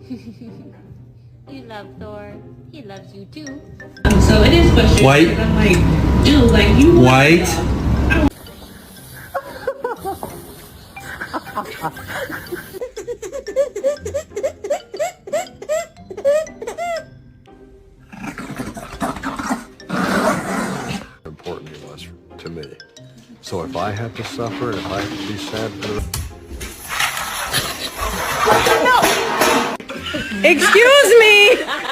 You love Thor. He loves you too. So it is frustrating. White. Because I'm like, dude, like you. White. Important he was to me. So if I had to suffer, if I had to be sad for the Excuse me!